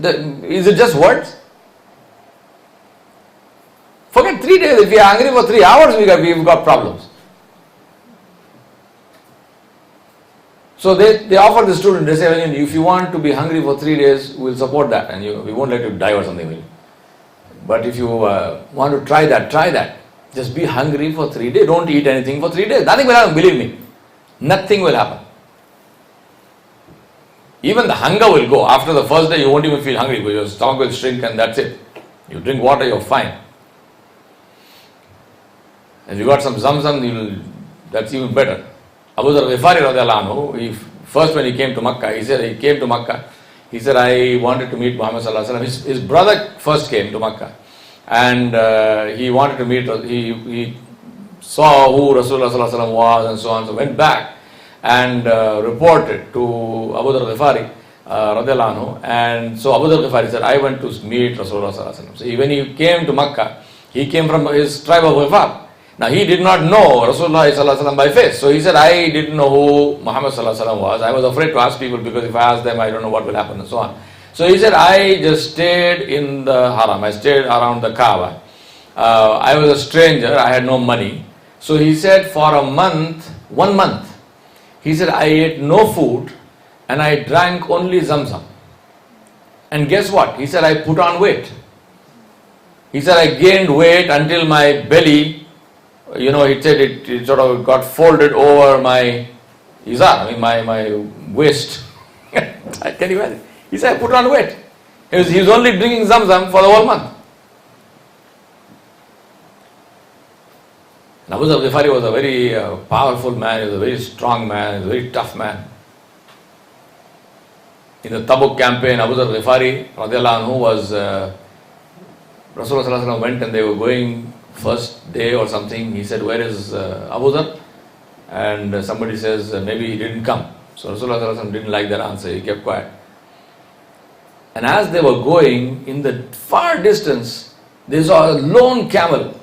Is it just words? Forget 3 days. If we are hungry for 3 hours, we've got problems. So they offer the student, they say, if you want to be hungry for 3 days, we'll support that and we won't let you die or something. But if you want to try that. Just be hungry for 3 days. Don't eat anything for 3 days. Nothing will happen, believe me. Nothing will happen. Even the hunger will go. After the first day, you won't even feel hungry because your stomach will shrink and that's it. You drink water, you're fine. If you got some zamzam, that's even better. Abu Dharr Ghifari radiallahu anhu, first when he came to Makkah, he said, I wanted to meet Muhammad sallallahu alaihi wasallam. His brother first came to Makkah and he wanted to meet, he saw who Rasulullah sallallahu alaihi wasallam was and so on, so went back and reported to Abu Dharr Ghifari radiallahu anhu, and so Abu Dharr Ghifari said, I went to meet Rasulullah sallallahu alaihi wasallam. So when he came to Makkah, he came from his tribe of Ghifar. Now he did not know Rasulullah sallallahu alaihi wasallam by face. So he said, I didn't know who Muhammad sallallahu alaihi wasallam was. I was afraid to ask people because if I ask them, I don't know what will happen and so on. So he said, I just stayed in the haram. I stayed around the Kaaba. I was a stranger. I had no money. So he said for a month, 1 month, he said, I ate no food and I drank only Zamzam. And guess what? He said, I put on weight. He said, I gained weight until my belly, he said it sort of got folded over my izar, my waist. Can you imagine? He said, I put on weight. He was only drinking Zamzam for the whole month. Abu Dharr Ghifari was a very powerful man, he was a very strong man, he was a very tough man. In the Tabuk campaign, Abu Dharr Ghifari radiallahu anhu was, Rasulullah sallallahu alaihi wasallam went and they were going first day or something. He said, where is Abu Dharr? And somebody says, maybe he didn't come. So Rasulullah sallallahu alaihi wasallam didn't like that answer, he kept quiet. And as they were going, in the far distance, they saw a lone camel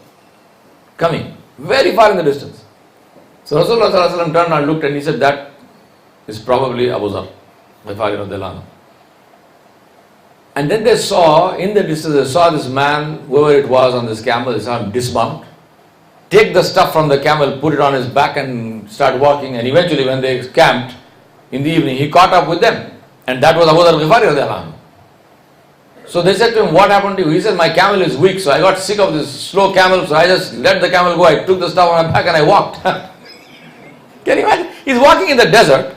coming, very far in the distance. So Rasulullah sallallahu alaihi wasallam turned and looked and he said, that is probably Abu Dharr Ghifari radiallahu anhu. And then they saw, in the distance, they saw this man, whoever it was on this camel, they saw him dismount, take the stuff from the camel, put it on his back and start walking. And eventually when they camped in the evening, he caught up with them. And that was Abu Dharr Ghifari radiallahu anhu. So they said to him, what happened to you? He said, my camel is weak, so I got sick of this slow camel, so I just let the camel go. I took the stuff on my back and I walked. Can you imagine? He's walking in the desert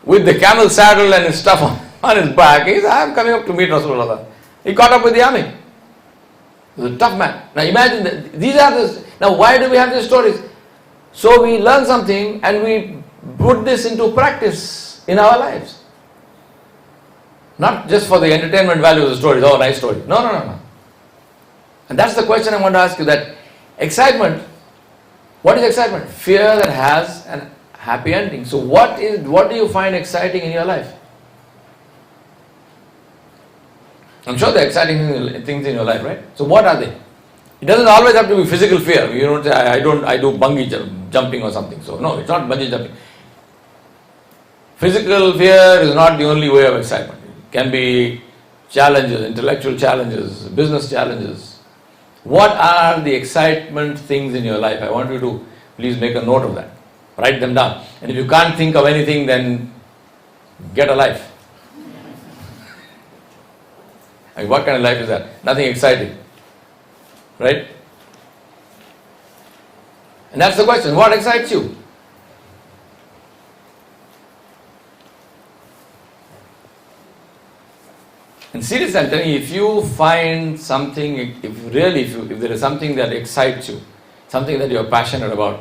with the camel saddle and his stuff on his back. He said, I'm coming up to meet Rasulullah. He caught up with the army. He was a tough man. Now imagine, now why do we have these stories? So we learn something and we put this into practice in our lives. Not just for the entertainment value of the stories, oh nice story. No. And that's the question I want to ask you, that excitement, what is excitement? Fear that has an happy ending. So what do you find exciting in your life? I'm sure there are exciting things in your life, right? So what are they? It doesn't always have to be physical fear. You don't say, I do bungee jumping or something. So no, it's not bungee jumping. Physical fear is not the only way of excitement. It can be challenges, intellectual challenges, business challenges. What are the excitement things in your life? I want you to please make a note of that. Write them down. And if you can't think of anything, then get a life. I mean, what kind of life is that? Nothing exciting. Right? And that's the question. What excites you? And seriously, I'm telling you, if you find something, if there is something that excites you, something that you're passionate about,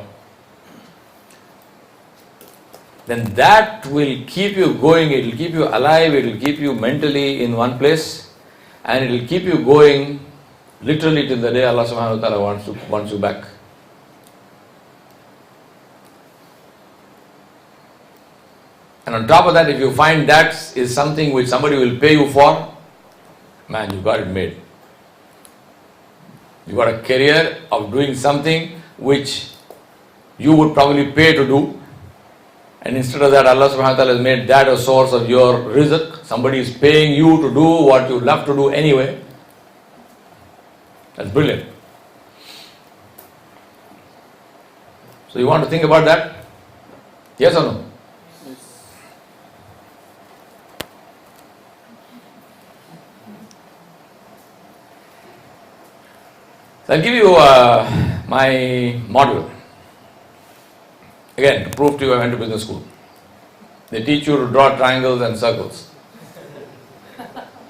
then that will keep you going, it will keep you alive, it will keep you mentally in one place, and it will keep you going literally till the day Allah subhanahu wa ta'ala wants you back. And on top of that, if you find that is something which somebody will pay you for, man, you got it made. You got a career of doing something which you would probably pay to do, And instead of that, Allah subhanahu wa ta'ala has made that a source of your rizq. Somebody is paying you to do what you love to do anyway. That's brilliant. So you want to think about that? Yes or no? So I'll give you my model. Again, to prove to you I went to business school. They teach you to draw triangles and circles.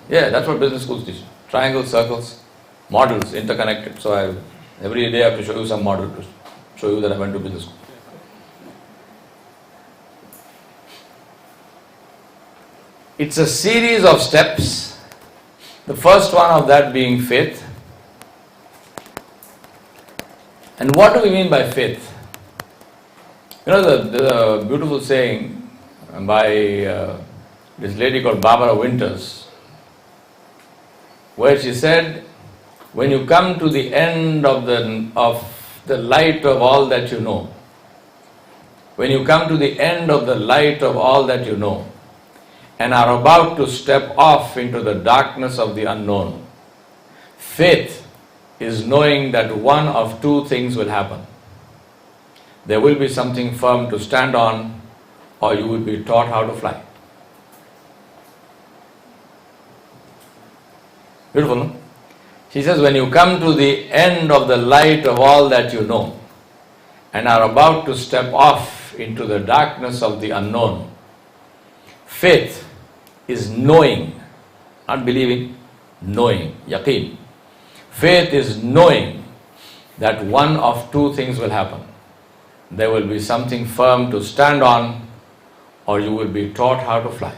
Yeah, that's what business schools teach. Triangles, circles, models, interconnected. So every day I have to show you some model to show you that I went to business school. It's a series of steps. The first one of that being faith. And what do we mean by faith? You know, there's a beautiful saying by this lady called Barbara Winters, where she said, when you come to the end of the light of all that you know, when you come to the end of the light of all that you know, and are about to step off into the darkness of the unknown, faith is knowing that one of two things will happen. There will be something firm to stand on, or you will be taught how to fly. Beautiful, no? She says, when you come to the end of the light of all that you know, and are about to step off into the darkness of the unknown, faith is knowing, not believing, knowing, yaqeen. Faith is knowing that one of two things will happen. There will be something firm to stand on, or you will be taught how to fly.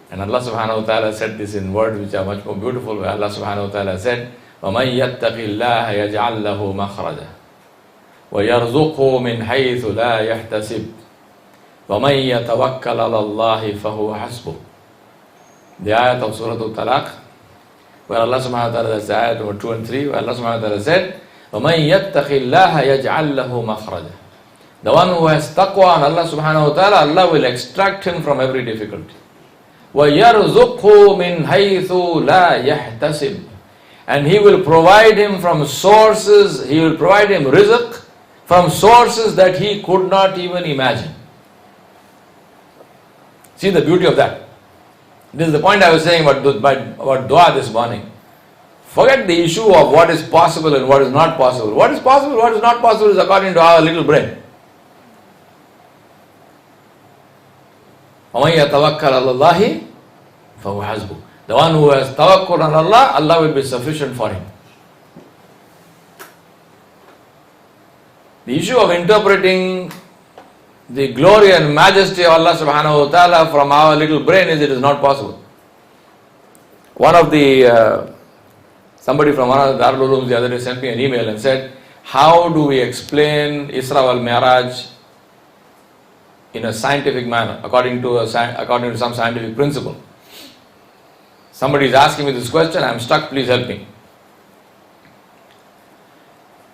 And Allah subhanahu wa ta'ala said this in words which are much more beautiful, where Allah subhanahu wa ta'ala said, وَمَنْ يَتَّقِ اللَّهَ يَجْعَلْ لَهُ مَخْرَجًا وَيَرْزُقْهُ مِنْ حَيْثُ لَا يَحْتَسِبُ وَمَنْ يَتَوَكَّلْ عَلَى اللَّهِ فَهُوَ حَسْبُهُ. The ayat of Surah Al-Talaq, where Allah subhanahu wa ta'ala, that's the ayat number 2 and 3, where Allah subhanahu wa ta'ala said, وَمَنْ يَتَّقِ اللَّهَ يَجْعَلْ لَهُ مَخْرَجًا. The one who has taqwa on Allah subhanahu wa ta'ala, Allah will extract him from every difficulty. وَيَرْزُقْهُ مِنْ حَيْثُ لَا يَحْتَسِبُ. And He will provide him from sources, He will provide him rizq from sources that he could not even imagine. See the beauty of that. This is the point I was saying about dua this morning. Forget the issue of what is possible and what is not possible. What is possible, what is not possible is according to our little brain. وَمَنْ يَتَوَكَّلْ عَلَى اللَّهِ فَهُوَ حَسْبُهُ. The one who has tawakkul on Allah, Allah will be sufficient for him. The issue of interpreting the glory and majesty of Allah subhanahu wa ta'ala from our little brain is it is not possible. One of the, somebody from one of the Darul Ulooms the other day sent me an email and said, how do we explain Isra wal Mi'raj in a scientific manner, according to some scientific principle? Somebody is asking me this question, I am stuck, please help me.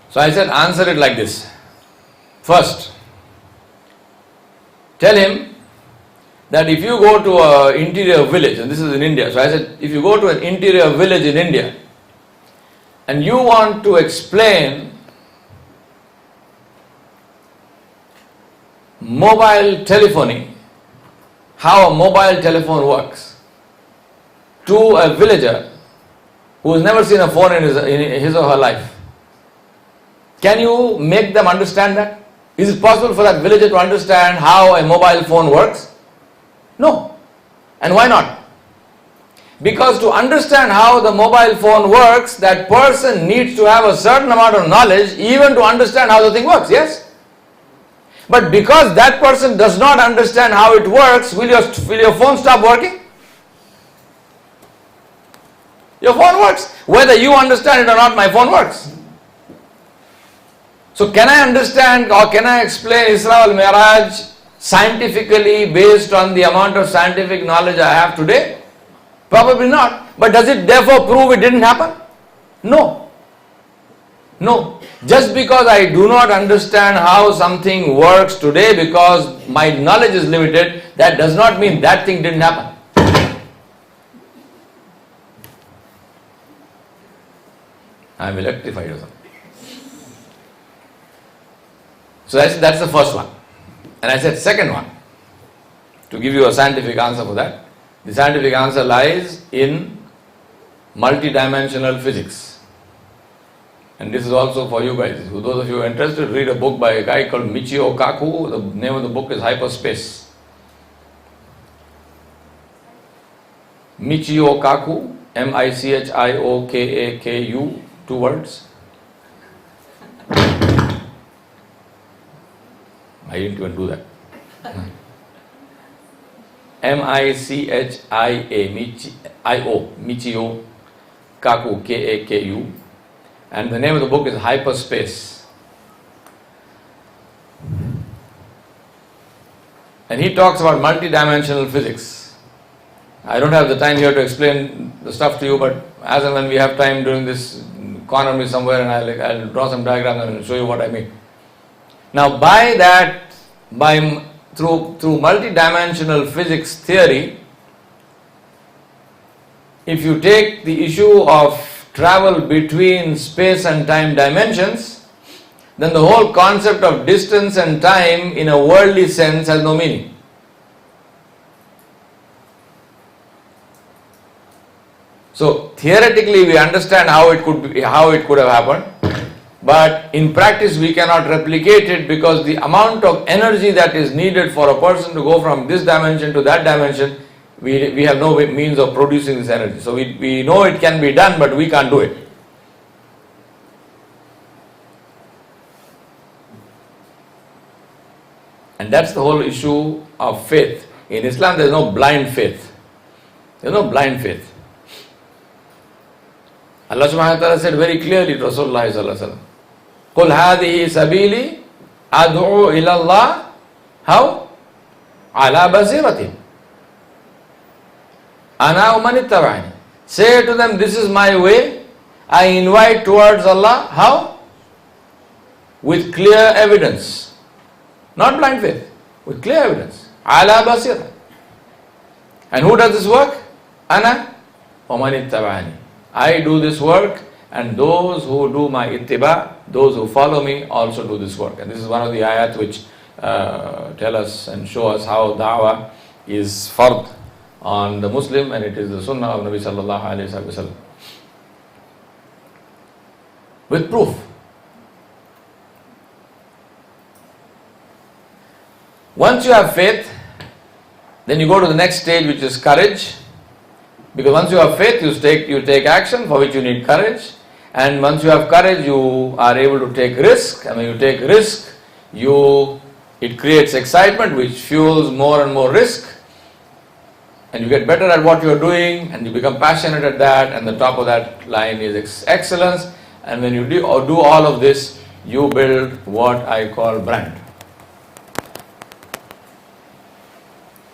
So I said, answer it like this. First, tell him that if you go to an interior village, and this is in India, so I said, if you go to an interior village in India, and you want to explain mobile telephony, how a mobile telephone works, to a villager who has never seen a phone in his or her life, can you make them understand that? Is it possible for that villager to understand how a mobile phone works? No. And why not? Because to understand how the mobile phone works, that person needs to have a certain amount of knowledge even to understand how the thing works, yes? But because that person does not understand how it works, will your phone stop working? Your phone works. Whether you understand it or not, my phone works. So can I understand or can I explain Isra wal Mi'raj scientifically based on the amount of scientific knowledge I have today? Probably not. But does it therefore prove it didn't happen? No. No. Just because I do not understand how something works today because my knowledge is limited, that does not mean that thing didn't happen. I am electrified or something. So that's the first one. And I said second one, to give you a scientific answer for that. The scientific answer lies in multidimensional physics. And this is also for you guys. For those of you who are interested, read a book by a guy called Michio Kaku. The name of the book is Hyperspace. Michio Kaku, Michiokaku, 2 words. I didn't even do that. Michio Kaku, Kaku. And the name of the book is Hyperspace. And he talks about multidimensional physics. I don't have the time here to explain the stuff to you, but as and when we have time during this, corner me somewhere and I'll draw some diagrams and show you what I mean. Now through multidimensional physics theory, if you take the issue of travel between space and time dimensions, then the whole concept of distance and time in a worldly sense has no meaning. So theoretically we understand how it could have happened, but in practice we cannot replicate it because the amount of energy that is needed for a person to go from this dimension to that dimension, we have no means of producing this energy. So we know it can be done, but we can't do it. And that's the whole issue of faith. In Islam there is no blind faith. There is no blind faith. Allah subhanahu wa ta'ala said very clearly to Rasulullah sallallahu alaihi wasallam, قُلْ هَذِهِ سَبِيلِي أَدْعُو إِلَى اللَّهِ How? عَلَى بَصِيرَةٍ أَنَا وَمَنِ اتَّبَعَنِي. Say to them, this is my way. I invite towards Allah. How? With clear evidence. Not blind faith. With clear evidence. عَلَى بَصِيرَةٍ. And who does this work? أَنَا وَمَنِ اتَّبَعَنِي. I do this work, and those who do my ittiba, those who follow me, also do this work. And this is one of the ayat which tell us and show us how da'wah is fard on the Muslim, and it is the sunnah of Nabi sallallahu alayhi wa sallam. With proof. Once you have faith, then you go to the next stage, which is courage. Because once you have faith, you take action for which you need courage. And once you have courage, you are able to take risk. And when you take risk, it creates excitement which fuels more and more risk. And you get better at what you are doing, and you become passionate at that, and the top of that line is excellence. And when you do all of this, you build what I call brand.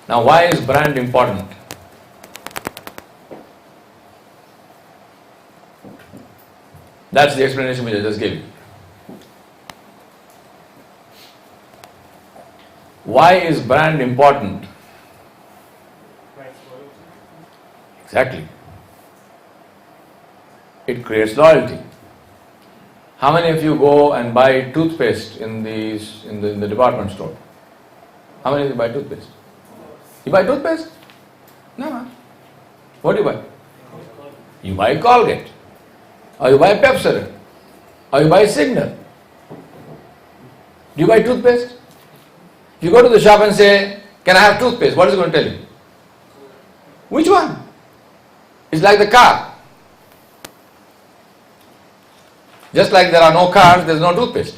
Now, why is brand important? That's the explanation which I just gave you. Why is brand important? Exactly. It creates loyalty. How many of you go and buy toothpaste in the department store? How many of you buy toothpaste? You buy toothpaste? No. What do you buy? You buy Colgate. Or you buy Pepsodent. Or you buy Signal. Do you buy toothpaste? If you go to the shop and say, can I have toothpaste? What is it going to tell you? Which one? It's like the car. Just like there are no cars, there is no toothpaste.